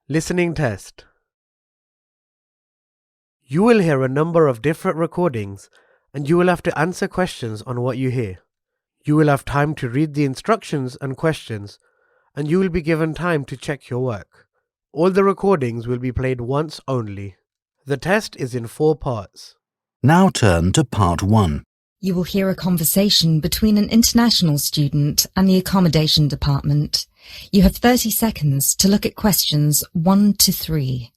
Listening test. You will hear a number of different recordings and you will have to answer questions on what you hear. You will have time to read the instructions and questions and you will be given time to check your work. All the recordings will be played once only. The test is in 4 parts. Now turn to part 1. You will hear a conversation between an international student and the accommodation department. You have 30 seconds to look at questions 1 to 3.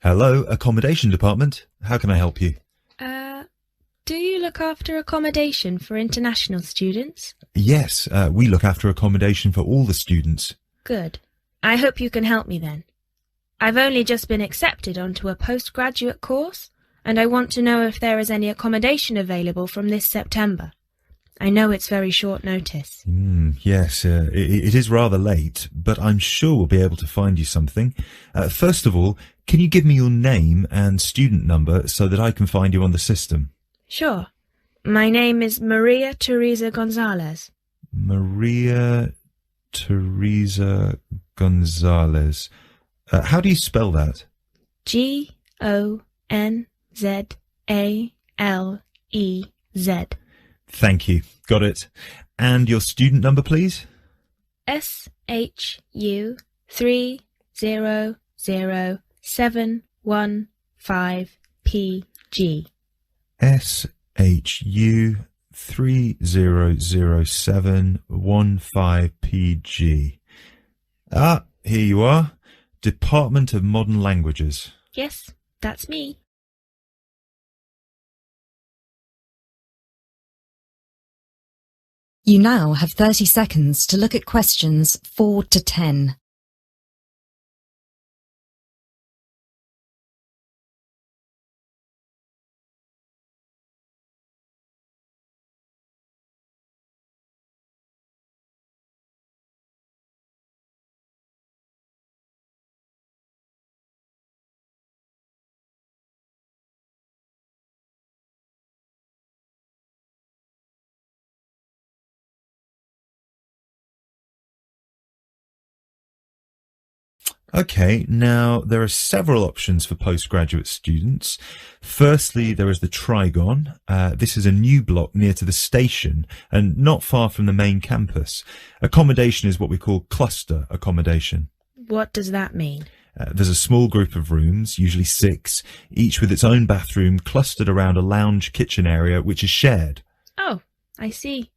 Hello, accommodation department. How can I help you? Do you look after accommodation for international students? Yes, we look after accommodation for all the students. Good. I hope you can help me then. I've only just been accepted onto a postgraduate course, and I want to know if there is any accommodation available from this September. I know it's very short notice. Yes, it is rather late, but I'm sure we'll be able to find you something. First of all, can you give me your name and student number so that I can find you on the system? Sure. My name is Maria Teresa Gonzalez. Maria Teresa Gonzalez. How do you spell that? Gonzalez. Thank you. Got it. And your student number, please? SHU 300715PG. SHU 300715PG. Ah, here you are. Department of Modern Languages. Yes, that's me. You now have 30 seconds to look at questions 4 to 10. Okay, now there are several options for postgraduate students. Firstly, there is the Trigon. This is a new block near to the station and not far from the main campus. Accommodation is what we call cluster accommodation. What does that mean? There's a small group of rooms, usually 6, each with its own bathroom clustered around a lounge kitchen area which is shared. Oh, I see.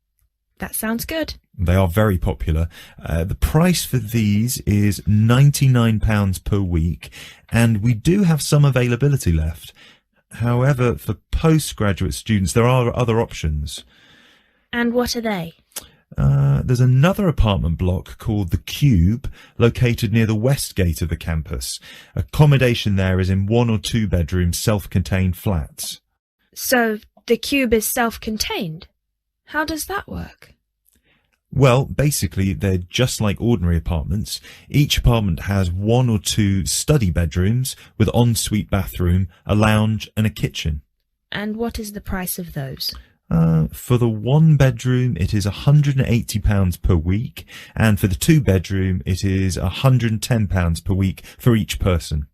That sounds good. They are very popular. The price for these is £99 per week, and we do have some availability left. However, for postgraduate students, there are other options. And what are they? There's another apartment block called The Cube, located near the west gate of the campus. Accommodation there is in 1 or 2 bedroom self-contained flats. So, the cube is self-contained? How does that work? Well, basically, they're just like ordinary apartments. Each apartment has 1 or 2 study bedrooms with ensuite bathroom, a lounge and a kitchen. And what is the price of those? For the 1 bedroom, it is £180 per week, and for the 2 bedroom, it is £110 per week for each person.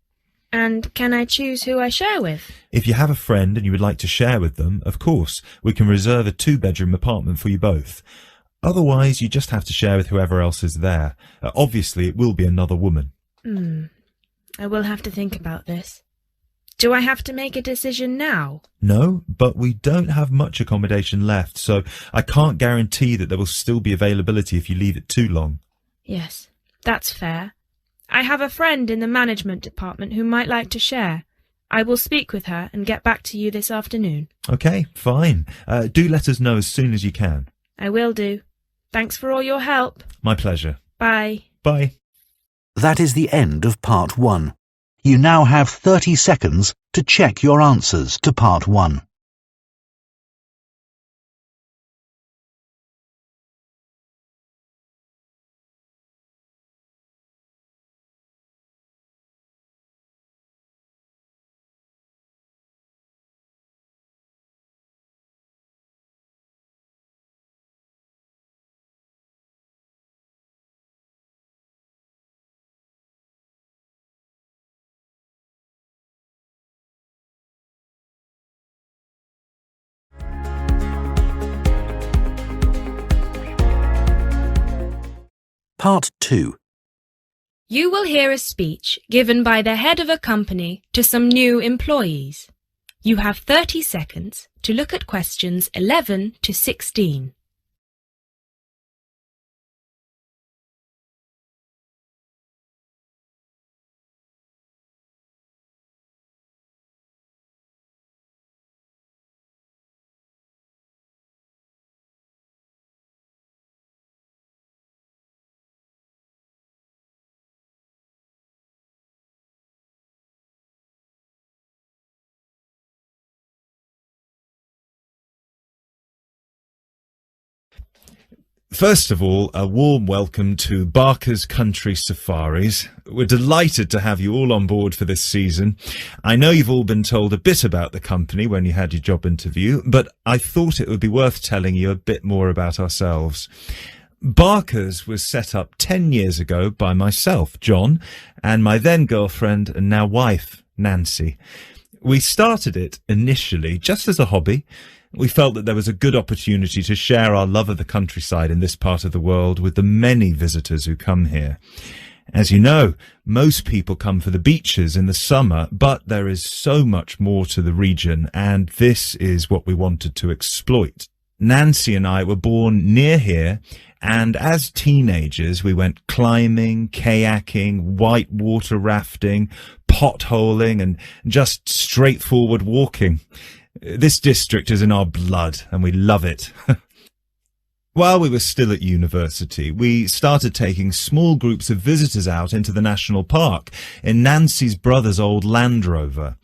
And can I choose who I share with? If you have a friend and you would like to share with them, of course, we can reserve a 2-bedroom apartment for you both. Otherwise, you just have to share with whoever else is there. Obviously, it will be another woman. I will have to think about this. Do I have to make a decision now? No, but we don't have much accommodation left, so I can't guarantee that there will still be availability if you leave it too long. Yes, that's fair. I have a friend in the management department who might like to share. I will speak with her and get back to you this afternoon. Okay, fine. Do let us know as soon as you can. I will do. Thanks for all your help. My pleasure. Bye. Bye. That is the end of Part 1. You now have 30 seconds to check your answers to Part 1. Part 2. You will hear a speech given by the head of a company to some new employees. You have 30 seconds to look at questions 11 to 16. First of all, a warm welcome to Barker's Country Safaris. We're delighted to have you all on board for this season. I know you've all been told a bit about the company when you had your job interview, but I thought it would be worth telling you a bit more about ourselves. Barker's was set up 10 years ago by myself, John, and my then girlfriend and now wife, Nancy. We started it initially just as a hobby. We felt that there was a good opportunity to share our love of the countryside in this part of the world with the many visitors who come here. As you know, most people come for the beaches in the summer, but there is so much more to the region, and this is what we wanted to exploit. Nancy and I were born near here, and as teenagers we went climbing, kayaking, whitewater rafting, potholing, and just straightforward walking. This district is in our blood, and we love it. While we were still at university, we started taking small groups of visitors out into the national park in Nancy's brother's old Land Rover.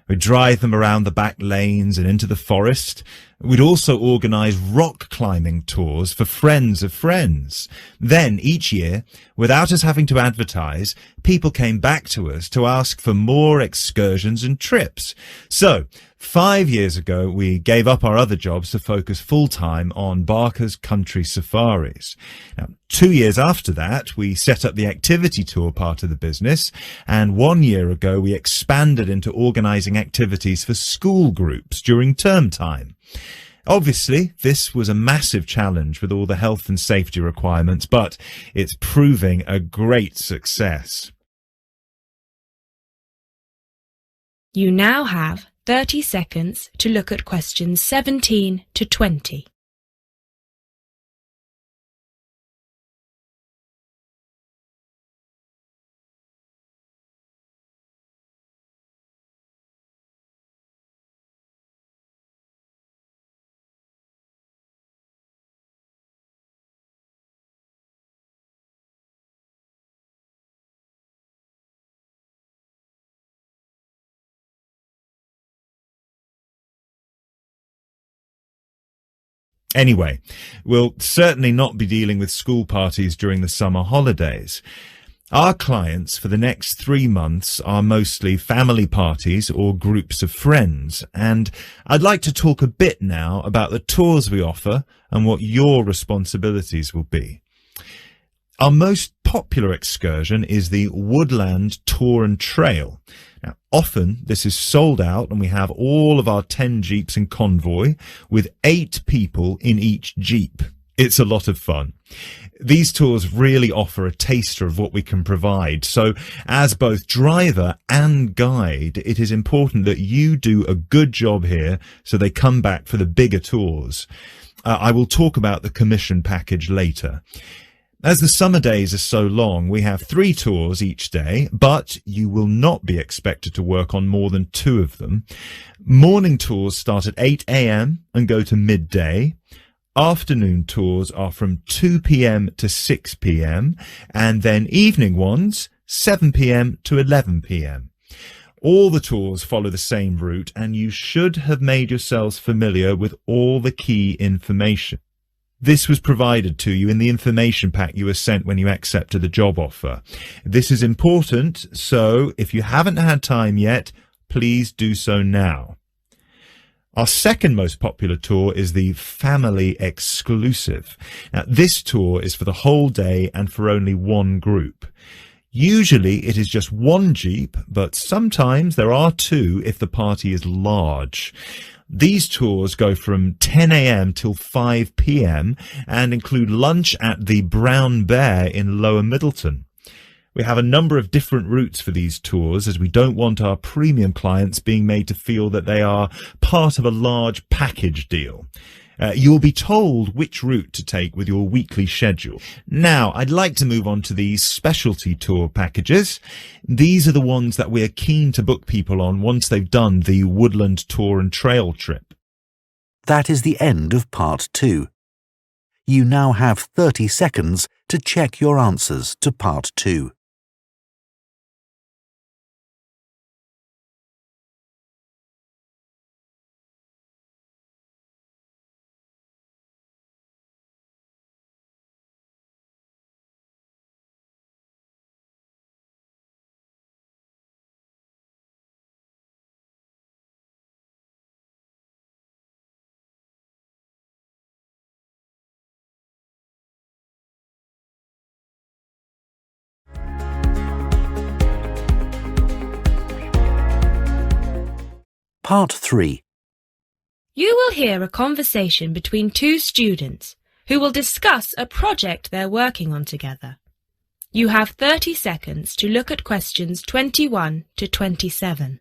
We'd drive them around the back lanes and into the forest. We'd also organise rock climbing tours for friends of friends. Then, each year, without us having to advertise, people came back to us to ask for more excursions and trips. So, 5 years ago, we gave up our other jobs to focus full-time on Barker's Country Safaris. Now, 2 years after that, we set up the activity tour part of the business, and 1 year ago, we expanded into organising activities for school groups during term time. Obviously, this was a massive challenge with all the health and safety requirements, but it's proving a great success. You now have 30 seconds to look at questions 17 to 20. Anyway, we'll certainly not be dealing with school parties during the summer holidays. Our clients for the next 3 months are mostly family parties or groups of friends, and I'd like to talk a bit now about the tours we offer and what your responsibilities will be. Our most popular excursion is the Woodland Tour and Trail. Now, often this is sold out and we have all of our 10 Jeeps in convoy with 8 people in each Jeep. It's a lot of fun. These tours really offer a taster of what we can provide. So as both driver and guide, it is important that you do a good job here so they come back for the bigger tours. I will talk about the commission package later. As the summer days are so long, we have 3 tours each day, but you will not be expected to work on more than 2 of them. Morning tours start at 8 a.m. and go to midday. Afternoon tours are from 2 p.m. to 6 p.m. and then evening ones 7 p.m. to 11 p.m. All the tours follow the same route, and you should have made yourselves familiar with all the key information. This was provided to you in the information pack you were sent when you accepted the job offer. This is important, so if you haven't had time yet, please do so now. Our second most popular tour is the Family Exclusive. Now, this tour is for the whole day and for only one group. Usually it is just one Jeep, but sometimes there are two if the party is large. These tours go from 10 a.m. till 5 p.m. and include lunch at the Brown Bear in Lower Middleton. We have a number of different routes for these tours, as we don't want our premium clients being made to feel that they are part of a large package deal. You'll be told which route to take with your weekly schedule. Now, I'd like to move on to the specialty tour packages. These are the ones that we're keen to book people on once they've done the woodland tour and trail trip. That is the end of part 2. You now have 30 seconds to check your answers to part 2. Part 3. You will hear a conversation between two students who will discuss a project they're working on together. You have 30 seconds to look at questions 21 to 27.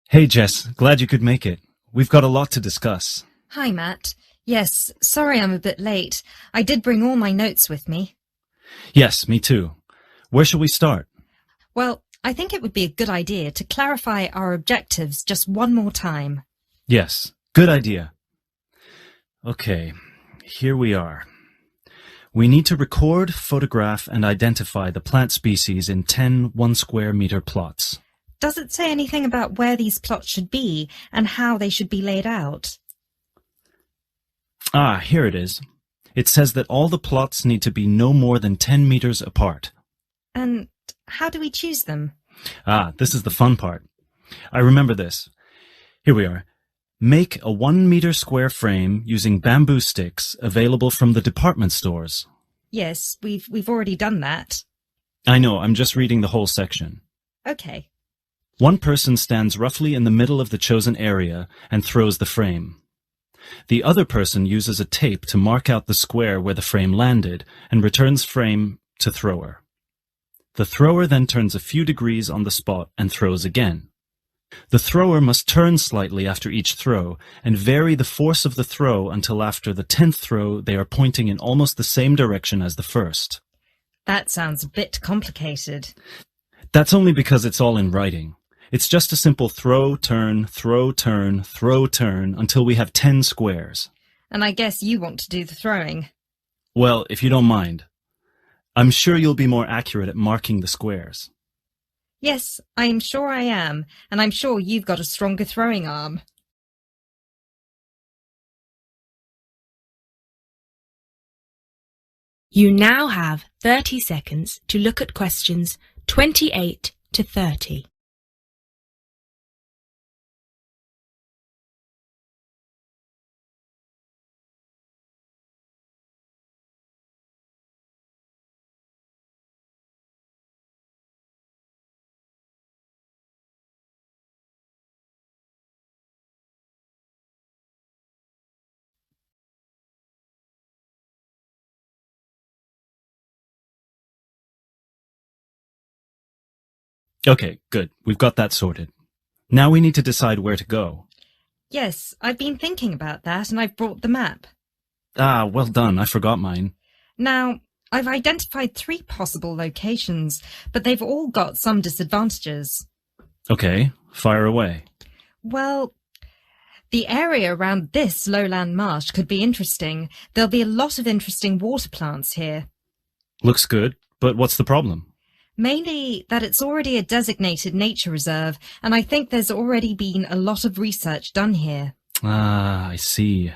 Hey Jess, glad you could make it. We've got a lot to discuss. Hi, Matt. Yes, sorry I'm a bit late. I did bring all my notes with me. Yes, me too. Where shall we start? Well, I think it would be a good idea to clarify our objectives just one more time. Yes, good idea. Okay, here we are. We need to record, photograph, and identify the plant species in 10 1-square-meter plots. Does it say anything about where these plots should be and how they should be laid out? Ah, here it is. It says that all the plots need to be no more than 10 meters apart. And how do we choose them? Ah, this is the fun part. I remember this. Here we are. Make a 1-meter square frame using bamboo sticks available from the department stores. Yes, we've already done that. I know, I'm just reading the whole section. Okay. One person stands roughly in the middle of the chosen area and throws the frame. The other person uses a tape to mark out the square where the frame landed and returns frame to thrower. The thrower then turns a few degrees on the spot and throws again. The thrower must turn slightly after each throw and vary the force of the throw until after the 10th throw they are pointing in almost the same direction as the first. That sounds a bit complicated. That's only because it's all in writing. It's just a simple throw, turn, throw, turn, throw, turn until we have 10 squares. And I guess you want to do the throwing. Well, if you don't mind. I'm sure you'll be more accurate at marking the squares. Yes, I am sure I am, and I'm sure you've got a stronger throwing arm. You now have 30 seconds to look at questions 28 to 30. Okay, good. We've got that sorted. Now we need to decide where to go. Yes, I've been thinking about that and I've brought the map. Ah, well done. I forgot mine. Now, I've identified 3 possible locations, but they've all got some disadvantages. Okay, fire away. Well, the area around this lowland marsh could be interesting. There'll be a lot of interesting water plants here. Looks good, but what's the problem? Mainly that it's already a designated nature reserve, and I think there's already been a lot of research done here. Ah, I see.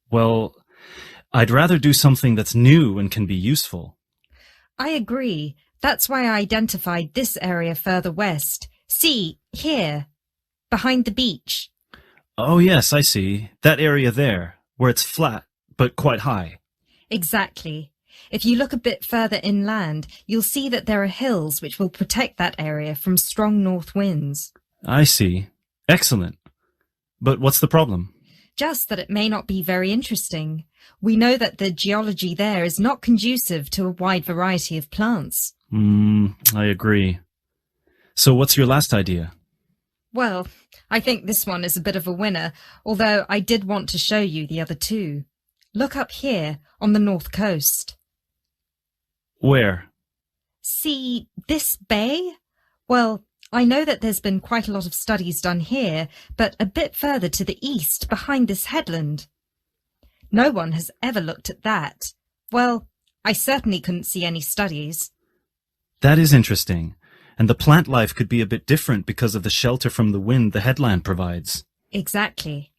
Well, I'd rather do something that's new and can be useful. I agree. That's why I identified this area further west. See, here, behind the beach. Oh yes, I see. That area there, where it's flat, but quite high. Exactly. If you look a bit further inland, you'll see that there are hills which will protect that area from strong north winds. I see. Excellent. But what's the problem? Just that it may not be very interesting. We know that the geology there is not conducive to a wide variety of plants. I agree. So what's your last idea? Well, I think this one is a bit of a winner, although I did want to show you the other 2. Look up here on the north coast. Where? See this bay? Well, I know that there's been quite a lot of studies done here, but a bit further to the east, behind this headland. No one has ever looked at that. Well, I certainly couldn't see any studies. That is interesting. And the plant life could be a bit different because of the shelter from the wind the headland provides. Exactly.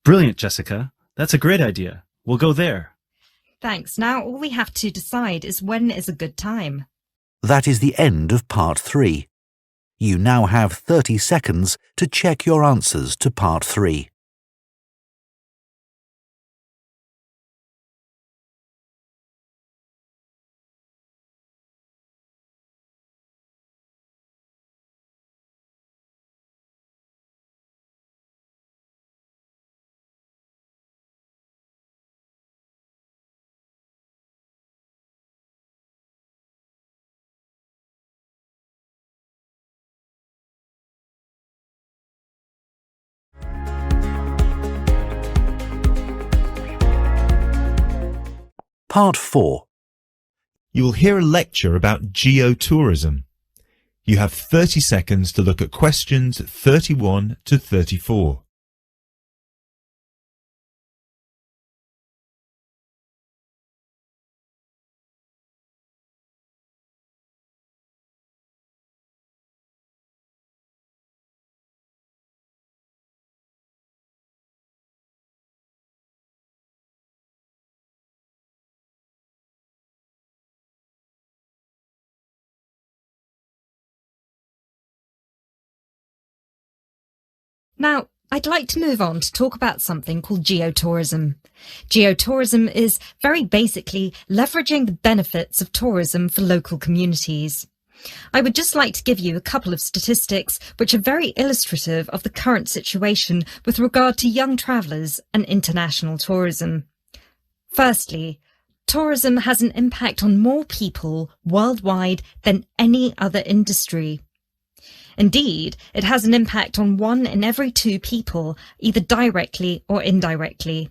Brilliant, Jessica. That's a great idea. We'll go there. Thanks. Now all we have to decide is when is a good time. That is the end of part 3. You now have 30 seconds to check your answers to part 3. Part 4. You will hear a lecture about geotourism. You have 30 seconds to look at questions 31 to 34. Now, I'd like to move on to talk about something called geotourism. Geotourism is very basically leveraging the benefits of tourism for local communities. I would just like to give you a couple of statistics which are very illustrative of the current situation with regard to young travellers and international tourism. Firstly, tourism has an impact on more people worldwide than any other industry. Indeed, it has an impact on 1 in every 2 people, either directly or indirectly.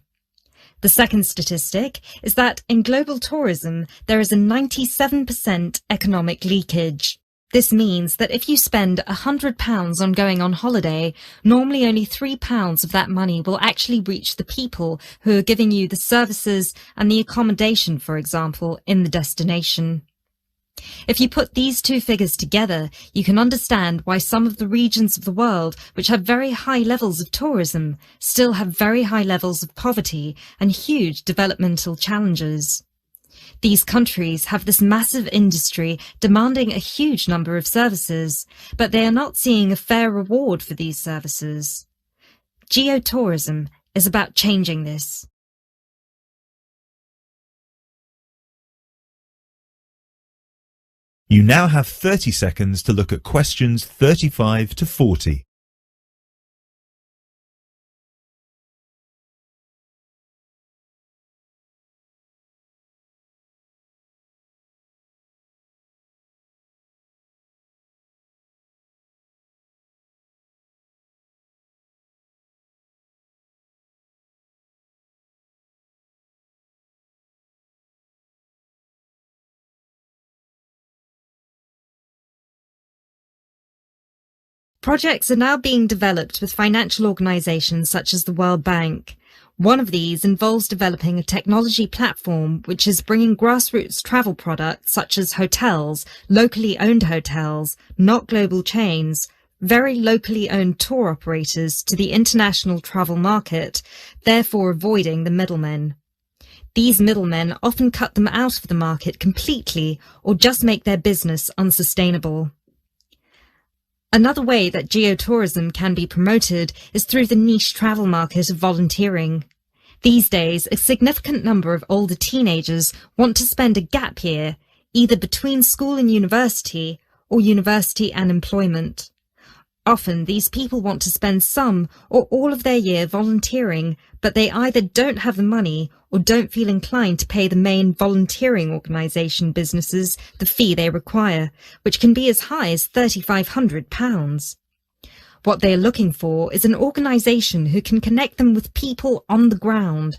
The second statistic is that in global tourism, there is a 97% economic leakage. This means that if you spend £100 on going on holiday, normally only £3 of that money will actually reach the people who are giving you the services and the accommodation, for example, in the destination. If you put these 2 figures together, you can understand why some of the regions of the world which have very high levels of tourism still have very high levels of poverty and huge developmental challenges. These countries have this massive industry demanding a huge number of services, but they are not seeing a fair reward for these services. Geotourism is about changing this. You now have 30 seconds to look at questions 35 to 40. Projects are now being developed with financial organizations such as the World Bank. One of these involves developing a technology platform which is bringing grassroots travel products such as hotels, locally owned hotels, not global chains, very locally owned tour operators to the international travel market, therefore avoiding the middlemen. These middlemen often cut them out of the market completely or just make their business unsustainable. Another way that geotourism can be promoted is through the niche travel market of volunteering. These days, a significant number of older teenagers want to spend a gap year, either between school and university, or university and employment. Often, these people want to spend some or all of their year volunteering, but they either don't have the money or don't feel inclined to pay the main volunteering organisation businesses the fee they require, which can be as high as £3,500. What they are looking for is an organisation who can connect them with people on the ground,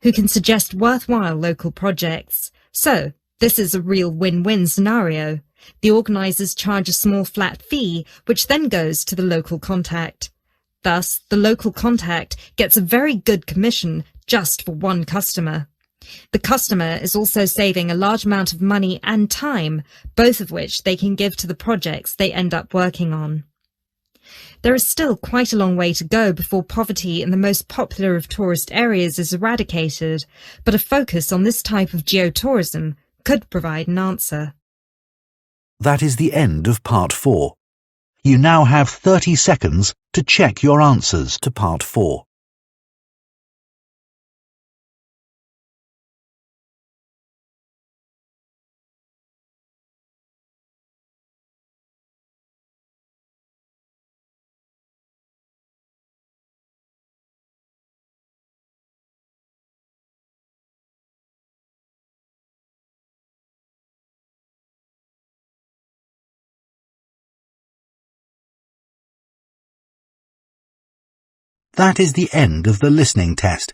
who can suggest worthwhile local projects. So, this is a real win-win scenario. The organisers charge a small flat fee, which then goes to the local contact. Thus, the local contact gets a very good commission just for one customer. The customer is also saving a large amount of money and time, both of which they can give to the projects they end up working on. There is still quite a long way to go before poverty in the most popular of tourist areas is eradicated, but a focus on this type of geotourism could provide an answer. That is the end of Part 4. You now have 30 seconds to check your answers to Part 4. That is the end of the listening test.